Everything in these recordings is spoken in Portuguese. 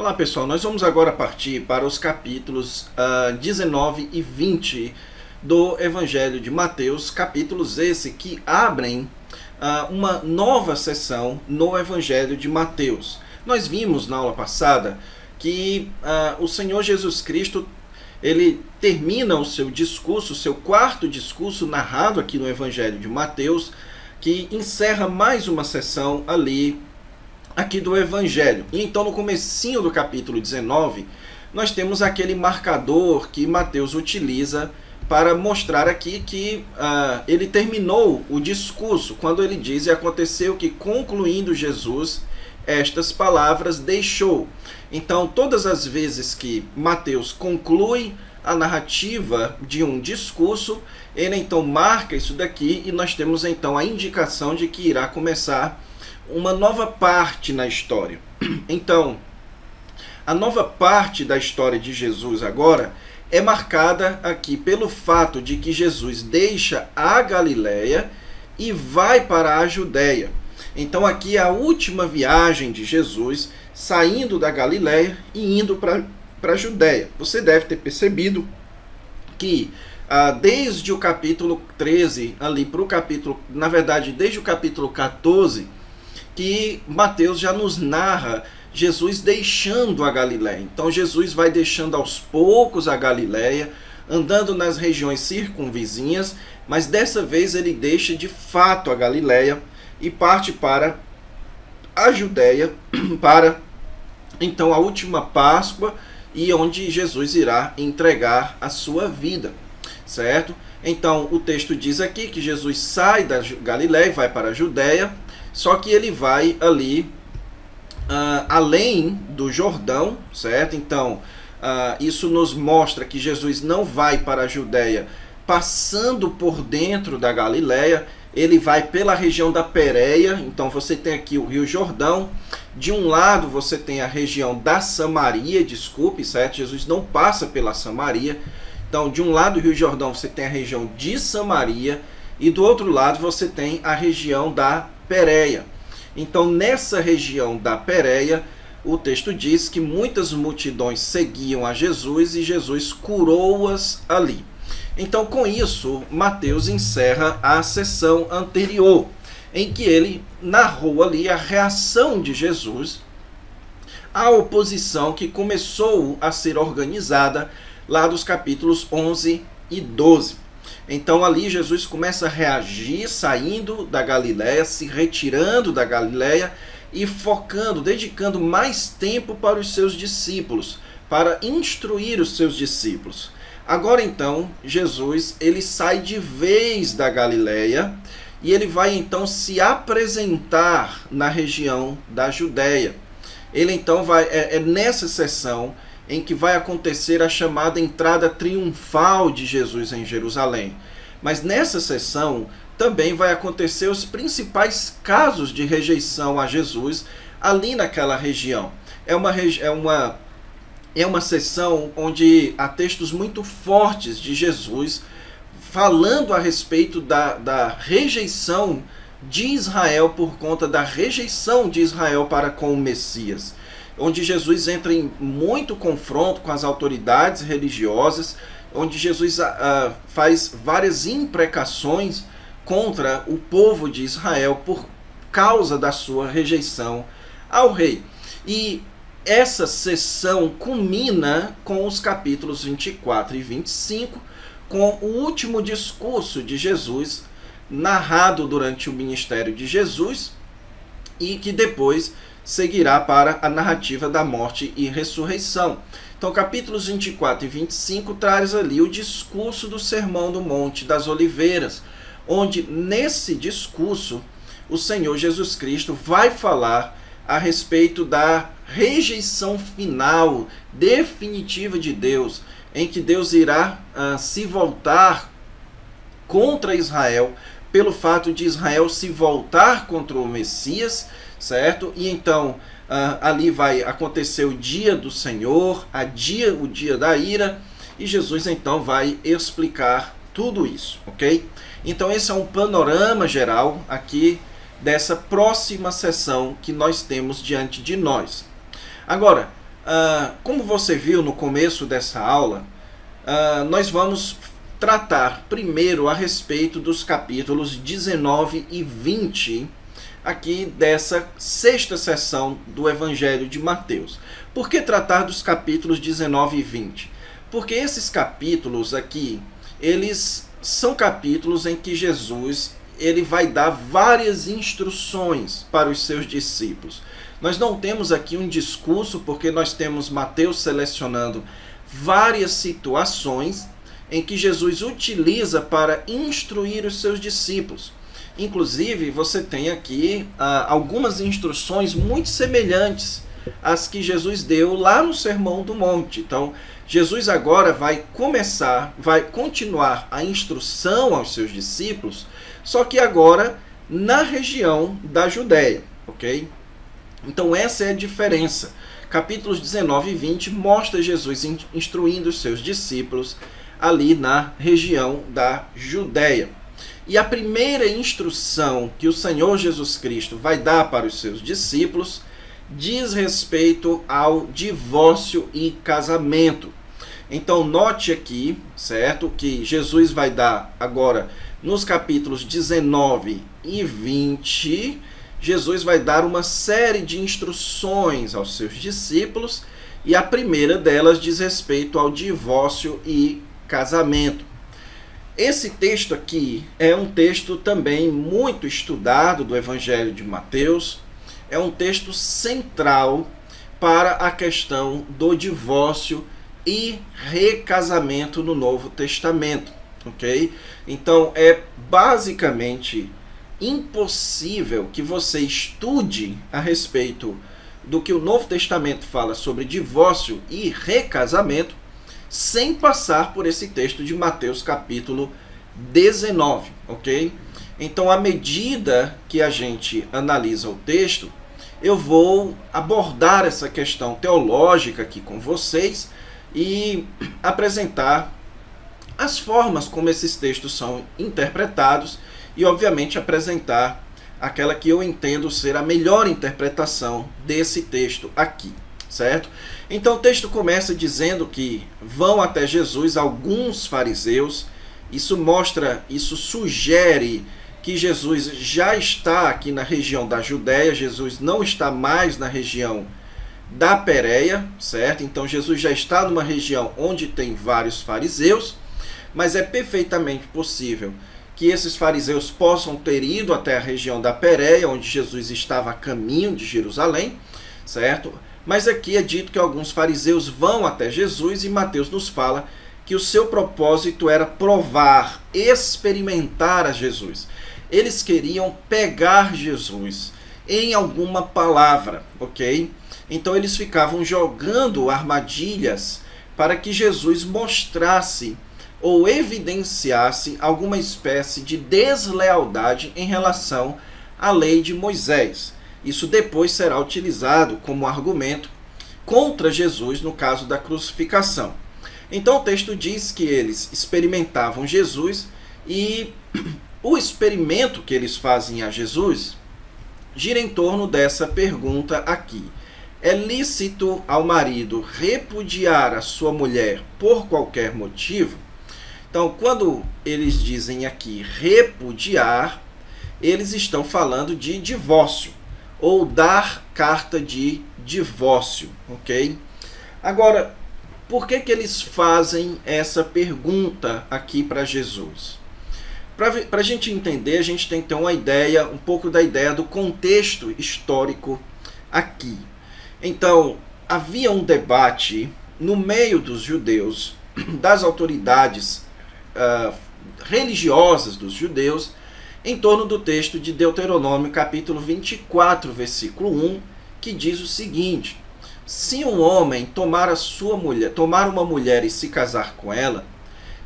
Olá pessoal, nós vamos agora partir para os capítulos 19 e 20 do Evangelho de Mateus, capítulos esse que abrem uma nova sessão no Evangelho de Mateus. Nós vimos na aula passada que o Senhor Jesus Cristo, ele termina o seu discurso, o seu quarto discurso narrado aqui no Evangelho de Mateus, que encerra mais uma sessão ali aqui do Evangelho. E então no comecinho do capítulo 19, nós temos aquele marcador que Mateus utiliza para mostrar aqui que ele terminou o discurso, quando ele diz: e aconteceu que, concluindo Jesus estas palavras, deixou. Então, todas as vezes que Mateus conclui a narrativa de um discurso, ele então marca isso daqui, e nós temos então a indicação de que irá começar uma nova parte na história. Então, a nova parte da história de Jesus agora é marcada aqui pelo fato de que Jesus deixa a Galileia e vai para a Judéia. Então aqui é a última viagem de Jesus, saindo da Galileia e indo para a Judéia. Você deve ter percebido que desde o capítulo 13 ali para o capítulo, na verdade desde o capítulo 14, que Mateus já nos narra Jesus deixando a Galileia. Então Jesus vai deixando aos poucos a Galileia, andando nas regiões circunvizinhas, mas dessa vez ele deixa de fato a Galileia e parte para a Judéia, para então a última Páscoa, e onde Jesus irá entregar a sua vida, certo? Então o texto diz aqui que Jesus sai da Galileia e vai para a Judéia, só que ele vai ali além do Jordão, certo? Então, isso nos mostra que Jesus não vai para a Judéia passando por dentro da Galileia, ele vai pela região da Pérea. Então você tem aqui o Rio Jordão, de um lado você tem a região da Samaria, certo? Jesus não passa pela Samaria. Então, de um lado do Rio Jordão você tem a região de Samaria, e do outro lado você tem a região da Pérea. Então, nessa região da Pérea, o texto diz que muitas multidões seguiam a Jesus e Jesus curou-as ali. Então, com isso, Mateus encerra a sessão anterior, em que ele narrou ali a reação de Jesus à oposição que começou a ser organizada lá dos capítulos 11 e 12. Então ali Jesus começa a reagir, saindo da Galileia, se retirando da Galileia e focando, dedicando mais tempo para os seus discípulos, para instruir os seus discípulos. Agora então, Jesus, ele sai de vez da Galileia e ele vai então se apresentar na região da Judéia. Ele então vai, nessa sessão em que vai acontecer a chamada entrada triunfal de Jesus em Jerusalém. Mas nessa sessão também vai acontecer os principais casos de rejeição a Jesus ali naquela região. É uma sessão onde há textos muito fortes de Jesus falando a respeito da rejeição de Israel por conta da rejeição de Israel para com o Messias, onde Jesus entra em muito confronto com as autoridades religiosas, onde Jesus faz várias imprecações contra o povo de Israel por causa da sua rejeição ao rei. E essa sessão culmina com os capítulos 24 e 25, com o último discurso de Jesus, narrado durante o ministério de Jesus, e que depois seguirá para a narrativa da morte e ressurreição. Então, capítulos 24 e 25 traz ali o discurso do Sermão do Monte das Oliveiras, onde nesse discurso o Senhor Jesus Cristo vai falar a respeito da rejeição final, definitiva de Deus, em que Deus irá se voltar contra Israel, pelo fato de Israel se voltar contra o Messias, certo? E então ali vai acontecer o dia do Senhor, o dia da ira, e Jesus então vai explicar tudo isso, ok? Então esse é um panorama geral aqui dessa próxima sessão que nós temos diante de nós. Agora, Como você viu no começo dessa aula, nós vamos tratar primeiro a respeito dos capítulos 19 e 20 aqui dessa sexta sessão do Evangelho de Mateus. Por que tratar dos capítulos 19 e 20? Porque esses capítulos aqui, eles são capítulos em que Jesus ele vai dar várias instruções para os seus discípulos. Nós não temos aqui um discurso, porque nós temos Mateus selecionando várias situações em que Jesus utiliza para instruir os seus discípulos. Inclusive, você tem aqui algumas instruções muito semelhantes às que Jesus deu lá no Sermão do Monte. Então, Jesus agora vai continuar a instrução aos seus discípulos, só que agora na região da Judéia, ok? Então, essa é a diferença. Capítulos 19 e 20 mostra Jesus instruindo os seus discípulos ali na região da Judéia. E a primeira instrução que o Senhor Jesus Cristo vai dar para os seus discípulos diz respeito ao divórcio e casamento. Então note aqui, certo, que Jesus vai dar agora nos capítulos 19 e 20, Jesus vai dar uma série de instruções aos seus discípulos, e a primeira delas diz respeito ao divórcio e casamento. Esse texto aqui é um texto também muito estudado do Evangelho de Mateus, é um texto central para a questão do divórcio e recasamento no Novo Testamento, ok? Então é basicamente impossível que você estude a respeito do que o Novo Testamento fala sobre divórcio e recasamento sem passar por esse texto de Mateus capítulo 19, ok? Então, à medida que a gente analisa o texto, eu vou abordar essa questão teológica aqui com vocês e apresentar as formas como esses textos são interpretados e, obviamente, apresentar aquela que eu entendo ser a melhor interpretação desse texto aqui, certo? Então o texto começa dizendo que vão até Jesus alguns fariseus. Isso sugere que Jesus já está aqui na região da Judéia, Jesus não está mais na região da Pérea, certo? Então Jesus já está numa região onde tem vários fariseus, mas é perfeitamente possível que esses fariseus possam ter ido até a região da Pérea, onde Jesus estava a caminho de Jerusalém, certo? Mas aqui é dito que alguns fariseus vão até Jesus e Mateus nos fala que o seu propósito era provar, experimentar a Jesus. Eles queriam pegar Jesus em alguma palavra, ok? Então eles ficavam jogando armadilhas para que Jesus mostrasse ou evidenciasse alguma espécie de deslealdade em relação à lei de Moisés. Isso depois será utilizado como argumento contra Jesus no caso da crucificação. Então o texto diz que eles experimentavam Jesus e o experimento que eles fazem a Jesus gira em torno dessa pergunta aqui. É lícito ao marido repudiar a sua mulher por qualquer motivo? Então, quando eles dizem aqui repudiar, eles estão falando de divórcio, ou dar carta de divórcio, ok? Agora, por que eles fazem essa pergunta aqui para Jesus? Para a gente entender, a gente tem que ter uma ideia, um pouco da ideia do contexto histórico aqui. Então, havia um debate no meio dos judeus, das autoridades religiosas dos judeus, em torno do texto de Deuteronômio, capítulo 24, versículo 1, que diz o seguinte: se um homem tomar uma mulher e se casar com ela,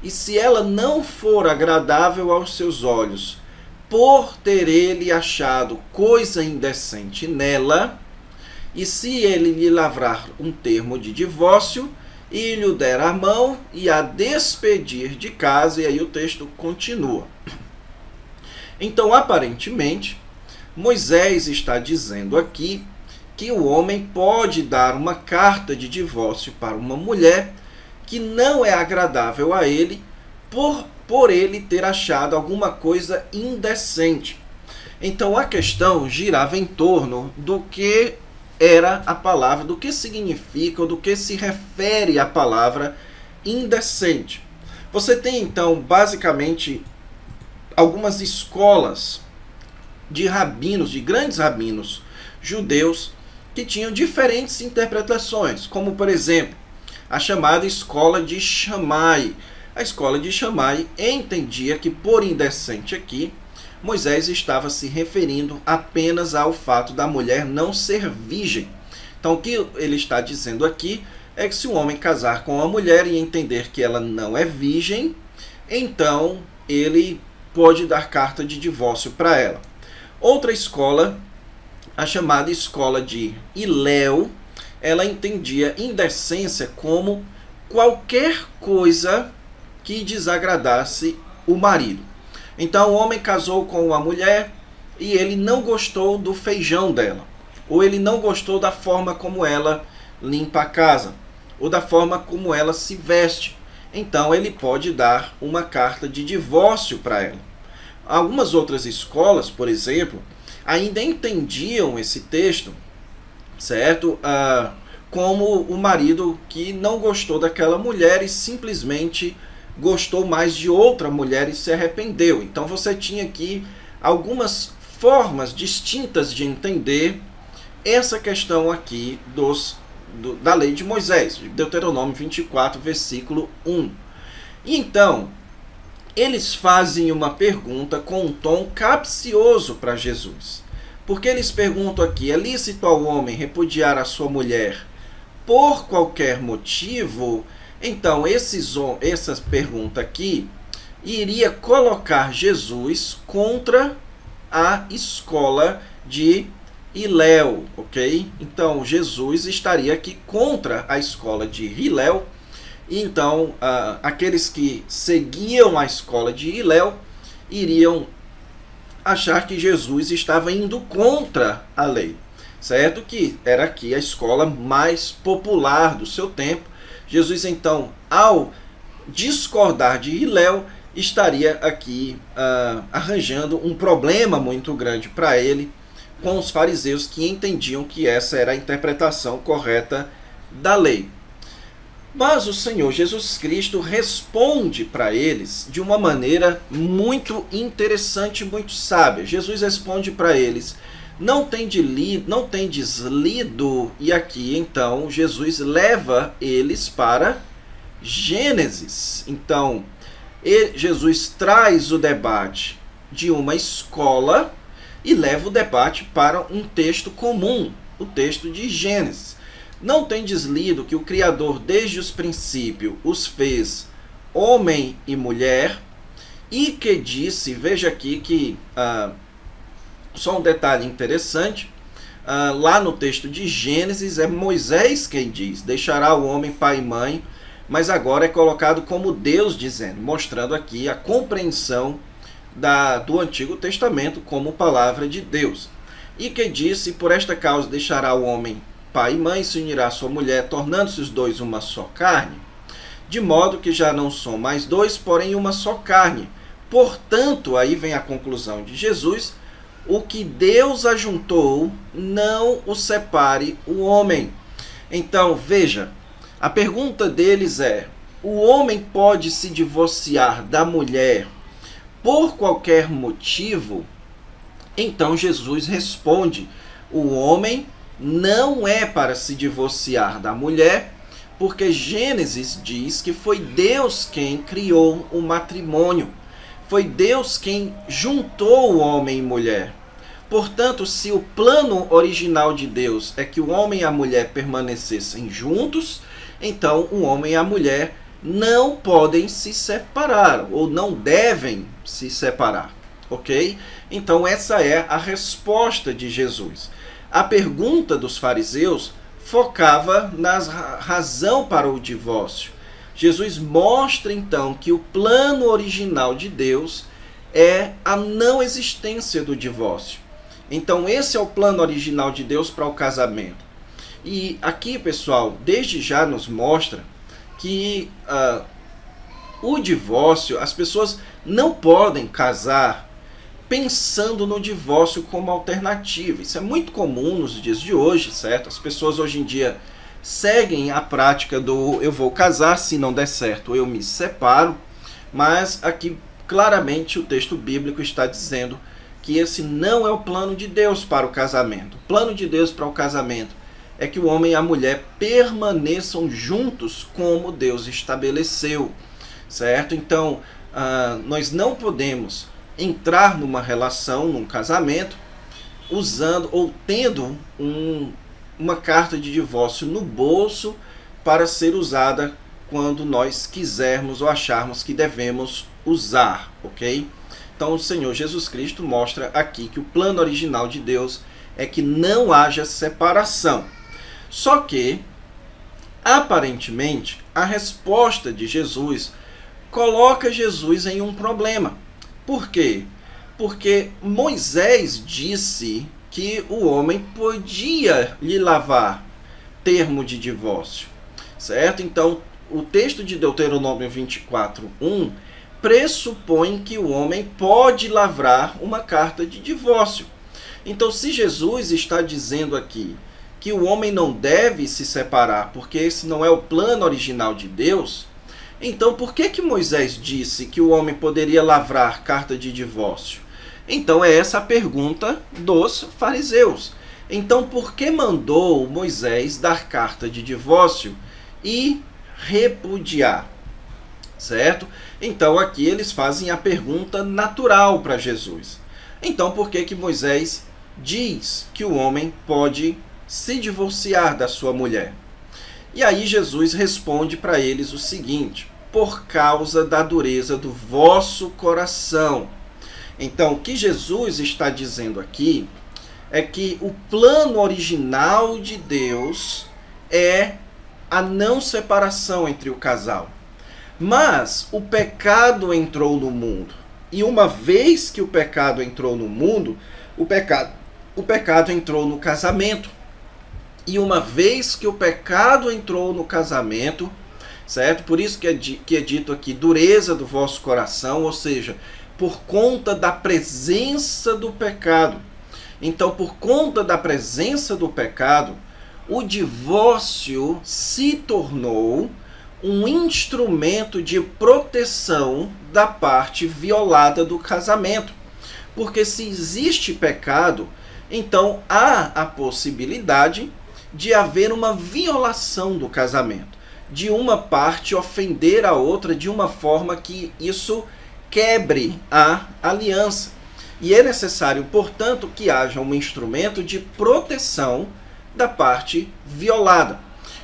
e se ela não for agradável aos seus olhos, por ter ele achado coisa indecente nela, e se ele lhe lavrar um termo de divórcio, e lhe der a mão e a despedir de casa, e aí o texto continua. Então, aparentemente, Moisés está dizendo aqui que o homem pode dar uma carta de divórcio para uma mulher que não é agradável a ele por ele ter achado alguma coisa indecente. Então a questão girava em torno do que era a palavra, do que significa ou do que se refere a palavra indecente. Você tem então basicamente algumas escolas de rabinos, de grandes rabinos judeus, que tinham diferentes interpretações, como por exemplo a chamada escola de Shammai. A escola de Shammai entendia que por indecente aqui Moisés estava se referindo apenas ao fato da mulher não ser virgem. Então o que ele está dizendo aqui é que se um homem casar com uma mulher e entender que ela não é virgem, então ele pode dar carta de divórcio para ela. Outra escola, a chamada escola de Hillel, ela entendia indecência como qualquer coisa que desagradasse o marido. Então o homem casou com uma mulher e ele não gostou do feijão dela, ou ele não gostou da forma como ela limpa a casa, ou da forma como ela se veste. Então ele pode dar uma carta de divórcio para ela. Algumas outras escolas, por exemplo, ainda entendiam esse texto, certo? Como o marido que não gostou daquela mulher e simplesmente gostou mais de outra mulher e se arrependeu. Então você tinha aqui algumas formas distintas de entender essa questão aqui da lei de Moisés, Deuteronômio 24, versículo 1. E então, eles fazem uma pergunta com um tom capcioso para Jesus. Porque eles perguntam aqui, é lícito ao homem repudiar a sua mulher por qualquer motivo? Então, essa pergunta aqui iria colocar Jesus contra a escola de Hillel, ok? Então, Jesus estaria aqui contra a escola de Hillel. Então, aqueles que seguiam a escola de Hillel iriam achar que Jesus estava indo contra a lei, certo? Que era aqui a escola mais popular do seu tempo. Jesus, então, ao discordar de Hillel, estaria aqui arranjando um problema muito grande para ele com os fariseus, que entendiam que essa era a interpretação correta da lei. Mas o Senhor Jesus Cristo responde para eles de uma maneira muito interessante, muito sábia. Jesus responde para eles: não tendes lido, e aqui então Jesus leva eles para Gênesis. Então, Jesus traz o debate de uma escola e leva o debate para um texto comum, o texto de Gênesis. Não tendes lido que o Criador desde os princípios os fez homem e mulher, e que disse, veja aqui que só um detalhe interessante, lá no texto de Gênesis é Moisés quem diz, deixará o homem pai e mãe, mas agora é colocado como Deus dizendo, mostrando aqui a compreensão do Antigo Testamento como palavra de Deus. E que disse, por esta causa deixará o homem pai e mãe, se unirá à sua mulher, tornando-se os dois uma só carne, de modo que já não são mais dois, porém uma só carne. Portanto, aí vem a conclusão de Jesus: o que Deus ajuntou, não o separe o homem. Então, veja, a pergunta deles é: o homem pode se divorciar da mulher por qualquer motivo? Então Jesus responde: o homem não é para se divorciar da mulher, porque Gênesis diz que foi Deus quem criou o matrimônio. Foi Deus quem juntou o homem e mulher. Portanto, se o plano original de Deus é que o homem e a mulher permanecessem juntos, então o homem e a mulher não podem se separar, ou não devem se separar, ok? Então essa é a resposta de Jesus. A pergunta dos fariseus focava na razão para o divórcio. Jesus mostra então que o plano original de Deus é a não existência do divórcio. Então esse é o plano original de Deus para o casamento. E aqui, pessoal, desde já nos mostra que o divórcio, as pessoas não podem casar pensando no divórcio como alternativa. Isso é muito comum nos dias de hoje, certo? As pessoas hoje em dia seguem a prática do eu vou casar, se não der certo eu me separo, mas aqui claramente o texto bíblico está dizendo que esse não é o plano de Deus para o casamento. O plano de Deus para o casamento é que o homem e a mulher permaneçam juntos como Deus estabeleceu, certo? Então, nós não podemos entrar numa relação, num casamento, usando ou tendo uma carta de divórcio no bolso para ser usada quando nós quisermos ou acharmos que devemos usar, ok? Então o Senhor Jesus Cristo mostra aqui que o plano original de Deus é que não haja separação. Só que, aparentemente, a resposta de Jesus coloca Jesus em um problema. Por quê? Porque Moisés disse que o homem podia lhe lavar, termo de divórcio, certo? Então, o texto de Deuteronômio 24:1 pressupõe que o homem pode lavrar uma carta de divórcio. Então, se Jesus está dizendo aqui que o homem não deve se separar porque esse não é o plano original de Deus, então por que Moisés disse que o homem poderia lavrar carta de divórcio? Então é essa a pergunta dos fariseus. Então por que mandou Moisés dar carta de divórcio e repudiar? Certo? Então aqui eles fazem a pergunta natural para Jesus. Então por que Moisés diz que o homem pode se divorciar da sua mulher? E aí Jesus responde para eles o seguinte: por causa da dureza do vosso coração. Então o que Jesus está dizendo aqui é que o plano original de Deus é a não separação entre o casal. Mas o pecado entrou no mundo. E uma vez que o pecado entrou no mundo, o pecado entrou no casamento. E uma vez que o pecado entrou no casamento, certo? Por isso que é dito aqui, dureza do vosso coração, ou seja, por conta da presença do pecado. Então, por conta da presença do pecado, o divórcio se tornou um instrumento de proteção da parte violada do casamento. Porque se existe pecado, então há a possibilidade de haver uma violação do casamento, de uma parte ofender a outra de uma forma que isso quebre a aliança. E é necessário, portanto, que haja um instrumento de proteção da parte violada.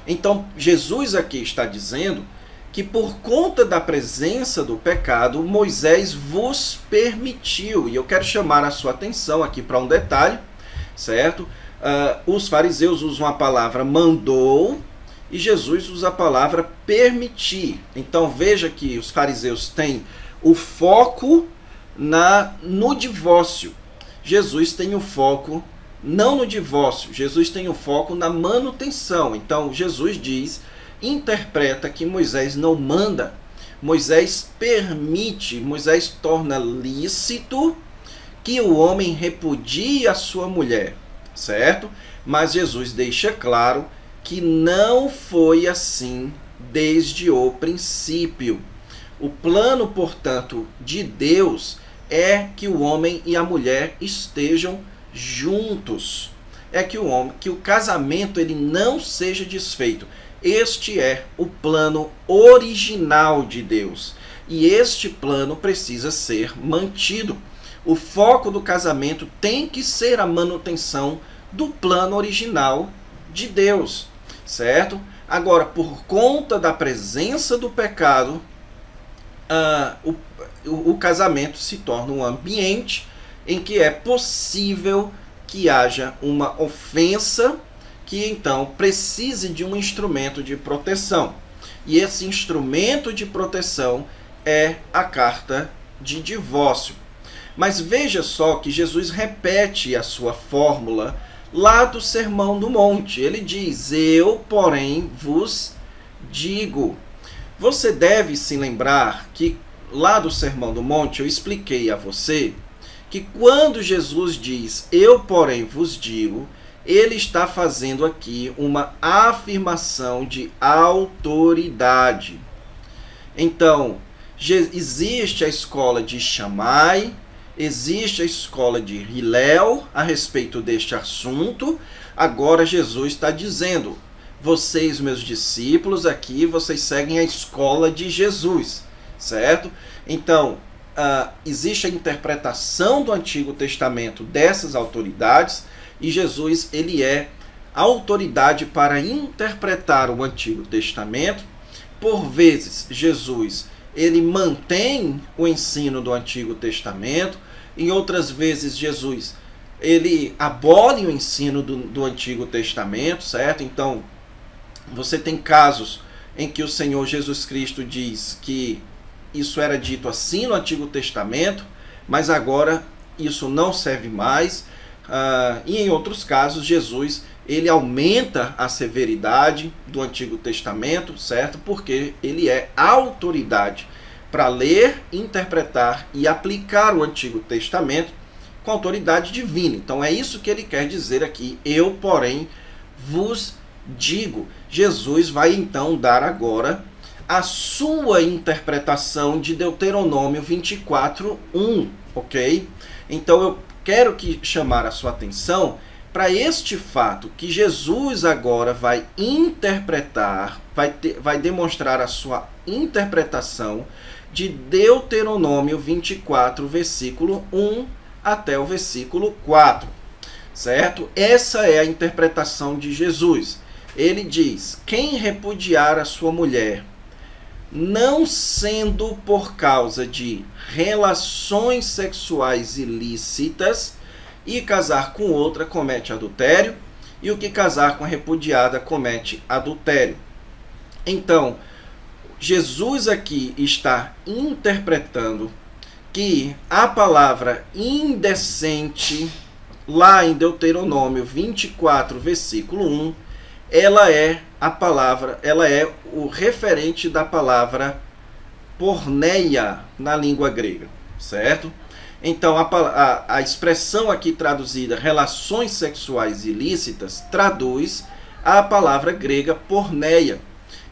Então, Jesus aqui está dizendo que por conta da presença do pecado, Moisés vos permitiu. E eu quero chamar a sua atenção aqui para um detalhe, certo? Os fariseus usam a palavra mandou e Jesus usa a palavra permitir. Então veja que os fariseus têm o foco no divórcio. Jesus tem o foco não no divórcio, Jesus tem o foco na manutenção. Então Jesus interpreta que Moisés não manda, Moisés permite, Moisés torna lícito que o homem repudie a sua mulher, certo? Mas Jesus deixa claro que não foi assim desde o princípio. O plano, portanto, de Deus é que o homem e a mulher estejam juntos. É que o casamento ele não seja desfeito. Este é o plano original de Deus. E este plano precisa ser mantido. O foco do casamento tem que ser a manutenção do plano original de Deus, certo? Agora, por conta da presença do pecado, o casamento se torna um ambiente em que é possível que haja uma ofensa que então precise de um instrumento de proteção. E esse instrumento de proteção é a carta de divórcio. Mas veja só que Jesus repete a sua fórmula lá do Sermão do Monte. Ele diz: eu, porém, vos digo. Você deve se lembrar que lá do Sermão do Monte eu expliquei a você que quando Jesus diz eu, porém, vos digo, ele está fazendo aqui uma afirmação de autoridade. Então, existe a escola de Shammai, existe a escola de Hillel a respeito deste assunto. Agora Jesus está dizendo: vocês, meus discípulos, aqui, vocês seguem a escola de Jesus, certo? Então, existe a interpretação do Antigo Testamento dessas autoridades, e Jesus, ele é autoridade para interpretar o Antigo Testamento. Por vezes, Jesus, ele mantém o ensino do Antigo Testamento. Em outras vezes, Jesus, ele abole o ensino do Antigo Testamento, certo? Então, você tem casos em que o Senhor Jesus Cristo diz que isso era dito assim no Antigo Testamento, mas agora isso não serve mais. E em outros casos, Jesus, ele aumenta a severidade do Antigo Testamento, certo? Porque ele é autoridade para ler, interpretar e aplicar o Antigo Testamento com autoridade divina. Então é isso que ele quer dizer aqui: eu, porém, vos digo. Jesus vai então dar agora a sua interpretação de Deuteronômio 24:1, ok? Então eu quero chamar a sua atenção para este fato, que Jesus agora vai interpretar, vai demonstrar a sua interpretação de Deuteronômio 24, versículo 1 até o versículo 4, certo? Essa é a interpretação de Jesus. Ele diz: quem repudiar a sua mulher, não sendo por causa de relações sexuais ilícitas, e casar com outra, comete adultério, e o que casar com a repudiada comete adultério. Então, Jesus aqui está interpretando que a palavra indecente, lá em Deuteronômio 24, versículo 1, ela é o referente da palavra porneia na língua grega, certo? Então, a expressão aqui traduzida, relações sexuais ilícitas, traduz a palavra grega porneia.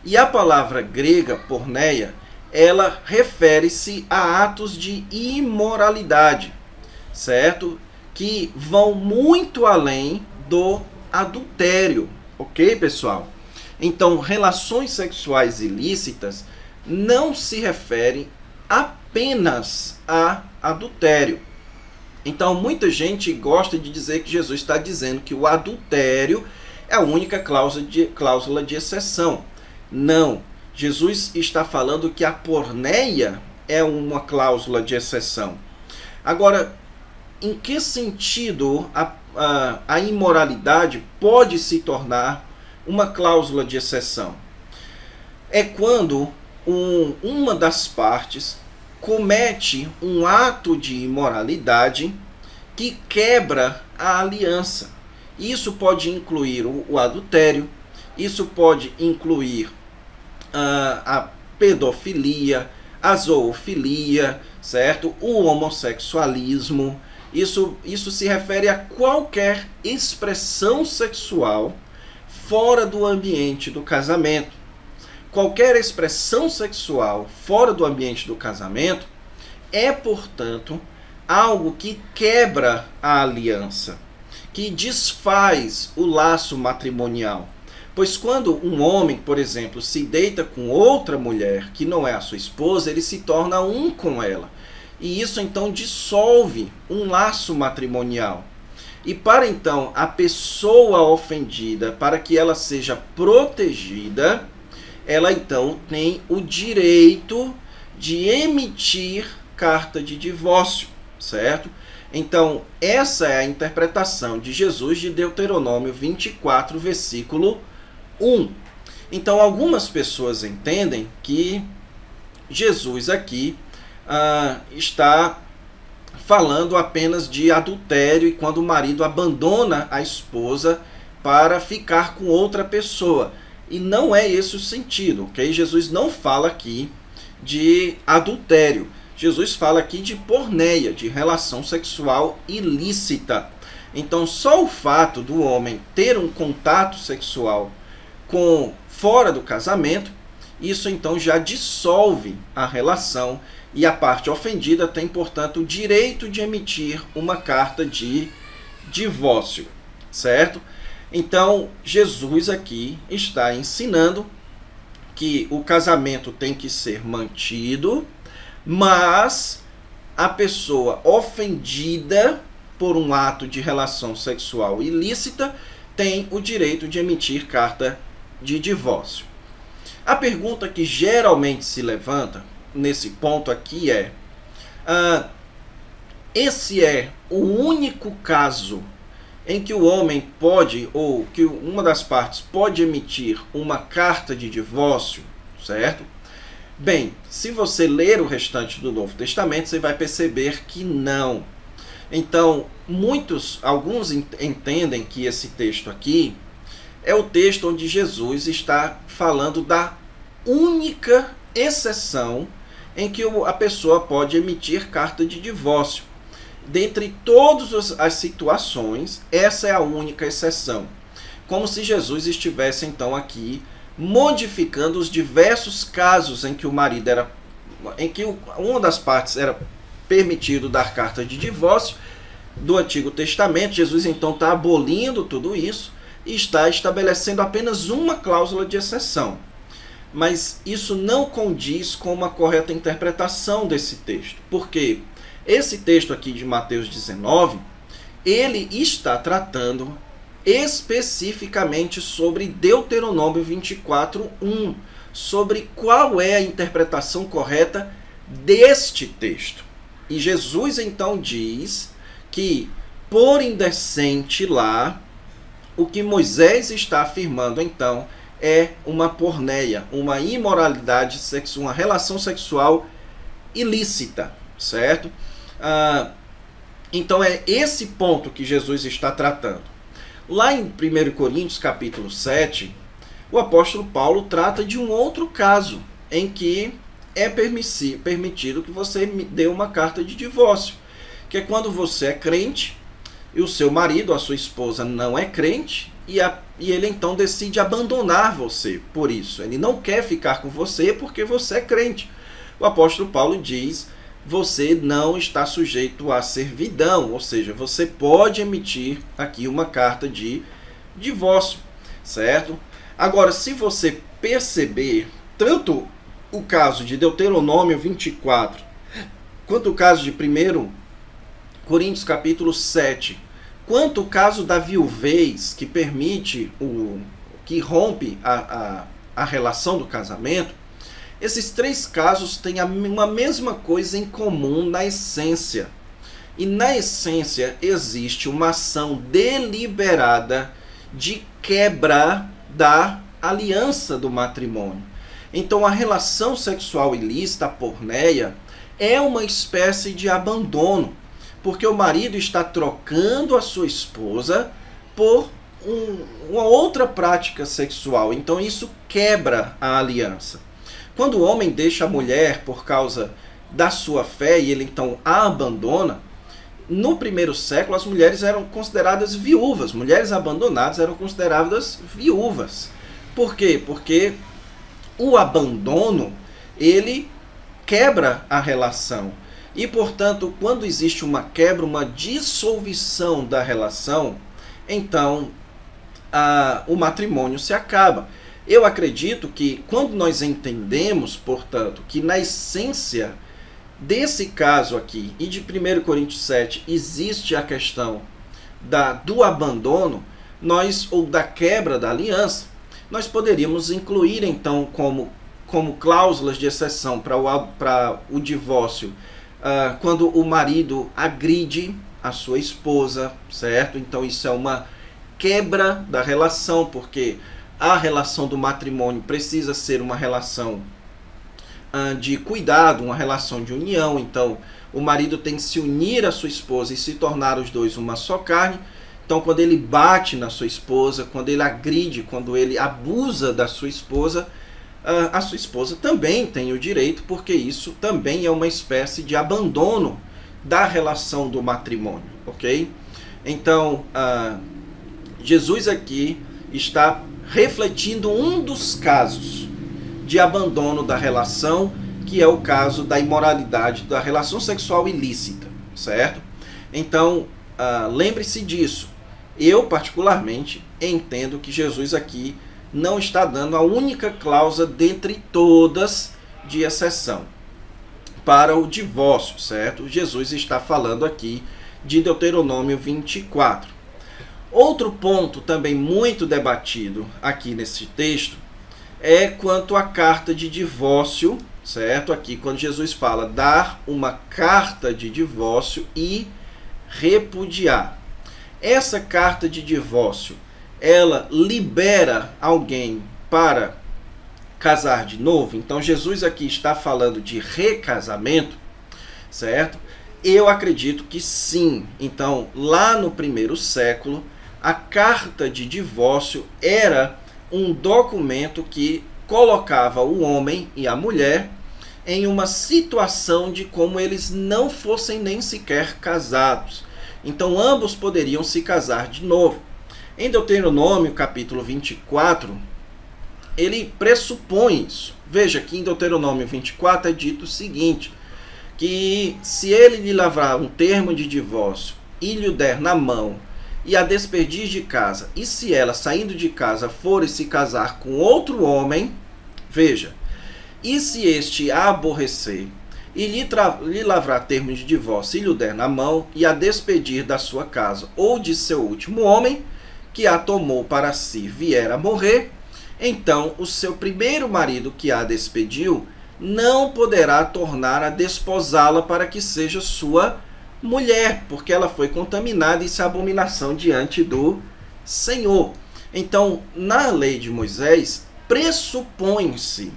E a palavra grega porneia, ela refere-se a atos de imoralidade, certo? Que vão muito além do adultério. Ok, pessoal? Então, relações sexuais ilícitas não se referem apenas a adultério. Então, muita gente gosta de dizer que Jesus está dizendo que o adultério é a única cláusula de exceção. Não. Jesus está falando que a porneia é uma cláusula de exceção. Agora, em que sentido a imoralidade pode se tornar uma cláusula de exceção? É quando uma das partes comete um ato de imoralidade que quebra a aliança. Isso pode incluir o adultério, isso pode incluir a pedofilia, a zoofilia, certo? O homossexualismo. Isso se refere a qualquer expressão sexual fora do ambiente do casamento. Qualquer expressão sexual fora do ambiente do casamento é, portanto, algo que quebra a aliança, que desfaz o laço matrimonial. Pois quando um homem, por exemplo, se deita com outra mulher que não é a sua esposa, ele se torna um com ela. E isso então dissolve um laço matrimonial. E para então a pessoa ofendida, para que ela seja protegida, ela então tem o direito de emitir carta de divórcio, certo? Então, essa é a interpretação de Jesus de Deuteronômio 24, versículo 1. Então, algumas pessoas entendem que Jesus aqui está falando apenas de adultério e quando o marido abandona a esposa para ficar com outra pessoa. E não é esse o sentido, ok? Jesus não fala aqui de adultério. Jesus fala aqui de porneia, de relação sexual ilícita. Então, só o fato do homem ter um contato sexual fora do casamento, isso então já dissolve a relação e a parte ofendida tem, portanto, o direito de emitir uma carta de divórcio, certo? Então, Jesus aqui está ensinando que o casamento tem que ser mantido, mas a pessoa ofendida por um ato de relação sexual ilícita tem o direito de emitir carta de divórcio. A pergunta que geralmente se levanta nesse ponto aqui é: esse é o único caso em que o homem pode, ou que uma das partes pode emitir uma carta de divórcio, certo? Bem, se você ler o restante do Novo Testamento, você vai perceber que não. Então, alguns entendem que esse texto aqui é o texto onde Jesus está falando da única exceção em que a pessoa pode emitir carta de divórcio. Dentre todas as situações, essa é a única exceção. Como se Jesus estivesse, então, aqui modificando os diversos casos em que uma das partes era permitido dar carta de divórcio do Antigo Testamento. Jesus, então, está abolindo tudo isso e está estabelecendo apenas uma cláusula de exceção. Mas isso não condiz com uma correta interpretação desse texto. Por quê? Esse texto aqui de Mateus 19, ele está tratando especificamente sobre Deuteronômio 24:1, sobre qual é a interpretação correta deste texto. E Jesus então diz que, por indecente lá, o que Moisés está afirmando então é uma porneia, uma imoralidade sexual, uma relação sexual ilícita, certo? Então é esse ponto que Jesus está tratando. Lá em 1 Coríntios capítulo 7, o apóstolo Paulo trata de um outro caso em que é permitido que você dê uma carta de divórcio, que é quando você é crente e o seu marido, a sua esposa, não é crente, e ele então decide abandonar você por isso. Ele não quer ficar com você porque você é crente. O apóstolo Paulo diz: você não está sujeito à servidão, ou seja, você pode emitir aqui uma carta de divórcio, certo? Agora, se você perceber, tanto o caso de Deuteronômio 24, quanto o caso de 1 Coríntios capítulo 7, quanto o caso da viuvez, que permite, que rompe a relação do casamento, esses três casos têm uma mesma coisa em comum na essência. E na essência existe uma ação deliberada de quebra da aliança do matrimônio. Então a relação sexual ilícita, a porneia, é uma espécie de abandono, porque o marido está trocando a sua esposa por uma outra prática sexual. Então isso quebra a aliança. Quando o homem deixa a mulher por causa da sua fé e ele então a abandona, no primeiro século as mulheres eram consideradas viúvas. Mulheres abandonadas eram consideradas viúvas. Por quê? Porque o abandono, ele quebra a relação. E, portanto, quando existe uma quebra, uma dissolução da relação, então o matrimônio se acaba. Eu acredito que quando nós entendemos, portanto, que na essência desse caso aqui e de 1 Coríntios 7 existe a questão do abandono, ou da quebra da aliança, nós poderíamos incluir então como cláusulas de exceção para o divórcio, quando o marido agride a sua esposa, certo? Então isso é uma quebra da relação, porque a relação do matrimônio precisa ser uma relação de cuidado, uma relação de união. Então o marido tem que se unir à sua esposa e se tornar os dois uma só carne. Então, quando ele bate na sua esposa, quando ele agride, quando ele abusa da sua esposa, a sua esposa também tem o direito, porque isso também é uma espécie de abandono da relação do matrimônio, ok? Então, Jesus aqui está refletindo um dos casos de abandono da relação, que é o caso da imoralidade, da relação sexual ilícita, certo? Então, lembre-se disso. Eu, particularmente, entendo que Jesus aqui não está dando a única cláusula dentre todas de exceção para o divórcio, certo? Jesus está falando aqui de Deuteronômio 24. Outro ponto também muito debatido aqui nesse texto é quanto à carta de divórcio, certo? Aqui, quando Jesus fala dar uma carta de divórcio e repudiar. Essa carta de divórcio, ela libera alguém para casar de novo? Então, Jesus aqui está falando de recasamento, certo? Eu acredito que sim. Então, lá no primeiro século, a carta de divórcio era um documento que colocava o homem e a mulher em uma situação de como eles não fossem nem sequer casados. Então, ambos poderiam se casar de novo. Em Deuteronômio, capítulo 24, ele pressupõe isso. Veja que em Deuteronômio 24 é dito o seguinte, que se ele lhe lavrar um termo de divórcio e lhe der na mão e a despedir de casa, e se ela, saindo de casa, for se casar com outro homem, veja, e se este a aborrecer e lhe lavrar termo de divórcio e lhe der na mão e a despedir da sua casa ou de seu último homem, que a tomou para si, vier a morrer, então o seu primeiro marido que a despediu não poderá tornar a desposá-la para que seja sua mulher, porque ela foi contaminada, isso é abominação diante do Senhor. Então, na lei de Moisés, pressupõe-se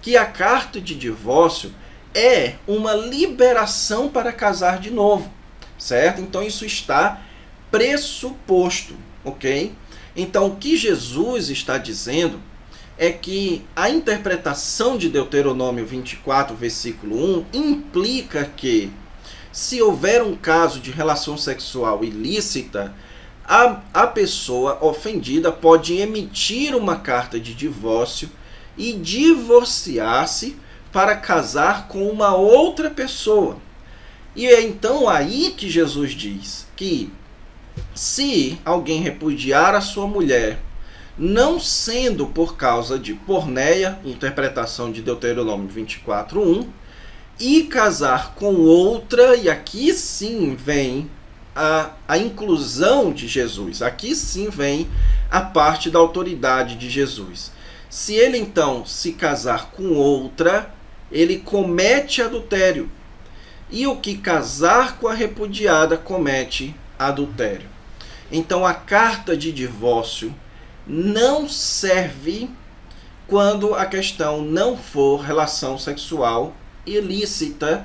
que a carta de divórcio é uma liberação para casar de novo, certo? Então, isso está pressuposto, ok? Então, o que Jesus está dizendo é que a interpretação de Deuteronômio 24, versículo 1, implica que, se houver um caso de relação sexual ilícita, a pessoa ofendida pode emitir uma carta de divórcio e divorciar-se para casar com uma outra pessoa. E é então aí que Jesus diz que, se alguém repudiar a sua mulher, não sendo por causa de porneia, interpretação de Deuteronômio 24:1, e casar com outra, e aqui sim vem a inclusão de Jesus, aqui sim vem a parte da autoridade de Jesus. Se ele então se casar com outra, ele comete adultério, e o que casar com a repudiada comete adultério. Então a carta de divórcio não serve quando a questão não for relação sexual ilícita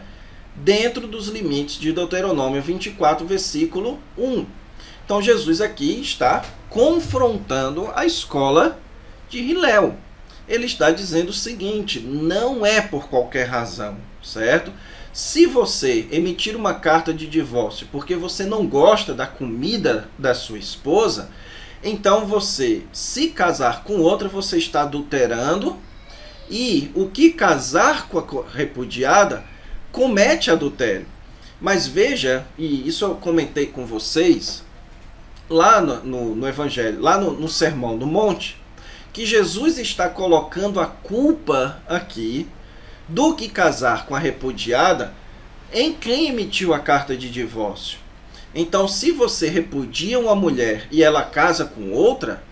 dentro dos limites de Deuteronômio 24, versículo 1. Então Jesus aqui está confrontando a escola de Hillel. Ele está dizendo o seguinte, não é por qualquer razão, certo? Se você emitir uma carta de divórcio porque você não gosta da comida da sua esposa, então você, se casar com outra, você está adulterando, e o que casar com a repudiada comete adultério. Mas veja, e isso eu comentei com vocês lá no Evangelho, lá no Sermão do Monte, que Jesus está colocando a culpa aqui do que casar com a repudiada em quem emitiu a carta de divórcio. Então, se você repudia uma mulher e ela casa com outra,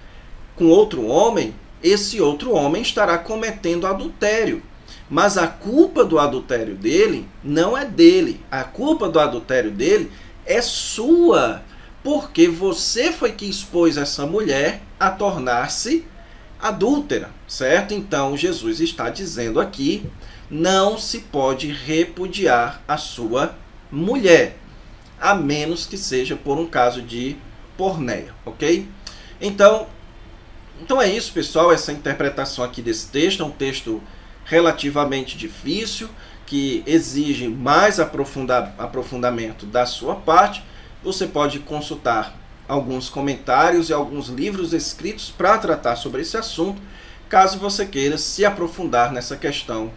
com outro homem, esse outro homem estará cometendo adultério. Mas a culpa do adultério dele não é dele. A culpa do adultério dele é sua, porque você foi que expôs essa mulher a tornar-se adúltera, certo? Então, Jesus está dizendo aqui, não se pode repudiar a sua mulher, a menos que seja por um caso de porneia, ok? Então é isso, pessoal, essa interpretação aqui desse texto é um texto relativamente difícil, que exige mais aprofundamento da sua parte. Você pode consultar alguns comentários e alguns livros escritos para tratar sobre esse assunto, caso você queira se aprofundar nessa questão